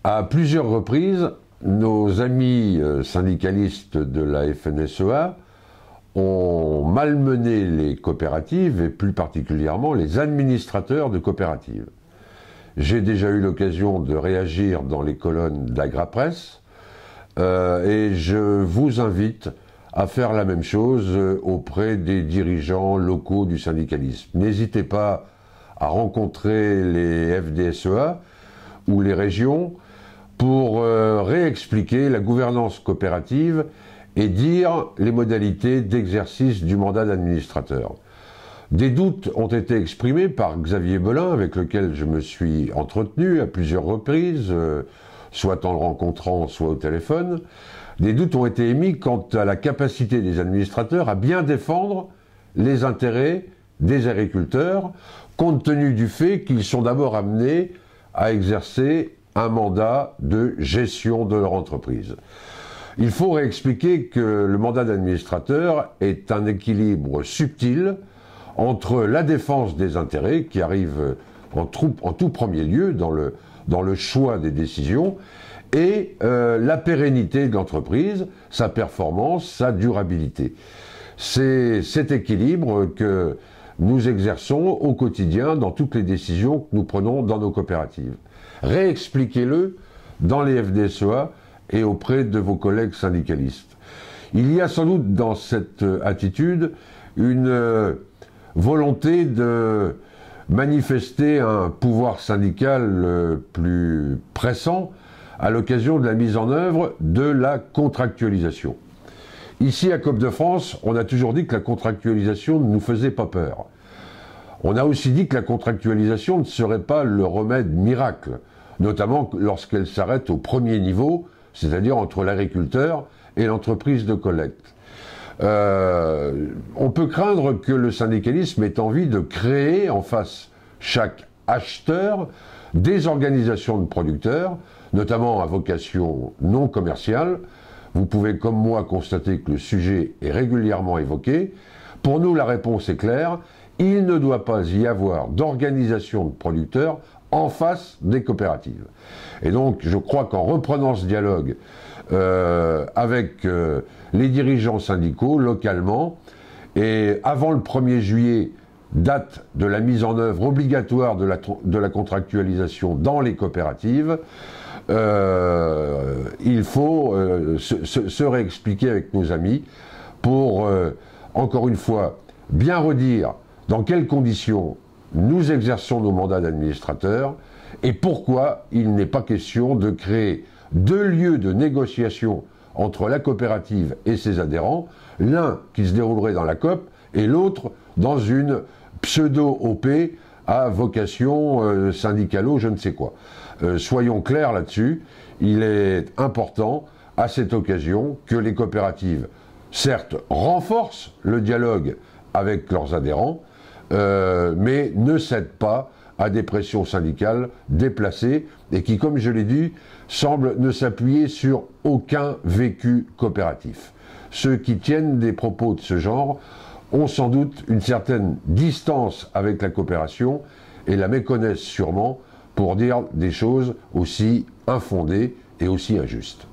À plusieurs reprises, nos amis syndicalistes de la FNSEA ont malmené les coopératives et plus particulièrement les administrateurs de coopératives. J'ai déjà eu l'occasion de réagir dans les colonnes d'Agrapresse et je vous invite à faire la même chose auprès des dirigeants locaux du syndicalisme. N'hésitez pas à rencontrer les FDSEA ou les régions pour réexpliquer la gouvernance coopérative et dire les modalités d'exercice du mandat d'administrateur. Des doutes ont été exprimés par Xavier Belin, avec lequel je me suis entretenu à plusieurs reprises, soit en le rencontrant, soit au téléphone. Des doutes ont été émis quant à la capacité des administrateurs à bien défendre les intérêts des agriculteurs, compte tenu du fait qu'ils sont d'abord amenés à exercer un mandat de gestion de leur entreprise. Il faut réexpliquer que le mandat d'administrateur est un équilibre subtil entre la défense des intérêts, qui arrive en tout premier lieu dans le choix des décisions, et la pérennité de l'entreprise, sa performance, sa durabilité. C'est cet équilibre que nous exerçons au quotidien dans toutes les décisions que nous prenons dans nos coopératives. Réexpliquez-le dans les FDSEA et auprès de vos collègues syndicalistes. Il y a sans doute dans cette attitude une volonté de manifester un pouvoir syndical plus pressant à l'occasion de la mise en œuvre de la contractualisation. Ici, à Coop de France, on a toujours dit que la contractualisation ne nous faisait pas peur. On a aussi dit que la contractualisation ne serait pas le remède miracle, notamment lorsqu'elle s'arrête au premier niveau, c'est-à-dire entre l'agriculteur et l'entreprise de collecte. On peut craindre que le syndicalisme ait envie de créer en face chaque acheteur des organisations de producteurs, notamment à vocation non commerciale. Vous pouvez comme moi constater que le sujet est régulièrement évoqué. Pour nous, la réponse est claire. Il ne doit pas y avoir d'organisation de producteurs en face des coopératives. Et donc, je crois qu'en reprenant ce dialogue avec les dirigeants syndicaux localement, et avant le 1er juillet, date de la mise en œuvre obligatoire de la contractualisation dans les coopératives, il faut se réexpliquer avec nos amis pour, encore une fois, bien redire dans quelles conditions nous exerçons nos mandats d'administrateurs et pourquoi il n'est pas question de créer deux lieux de négociation entre la coopérative et ses adhérents, l'un qui se déroulerait dans la COP et l'autre dans une pseudo-OP à vocation syndicalo, je ne sais quoi. Soyons clairs là-dessus, il est important à cette occasion que les coopératives, certes, renforcent le dialogue avec leurs adhérents, mais ne cèdent pas à des pressions syndicales déplacées et qui, comme je l'ai dit, semblent ne s'appuyer sur aucun vécu coopératif. Ceux qui tiennent des propos de ce genre ont sans doute une certaine distance avec la coopération et la méconnaissent sûrement pour dire des choses aussi infondées et aussi injustes.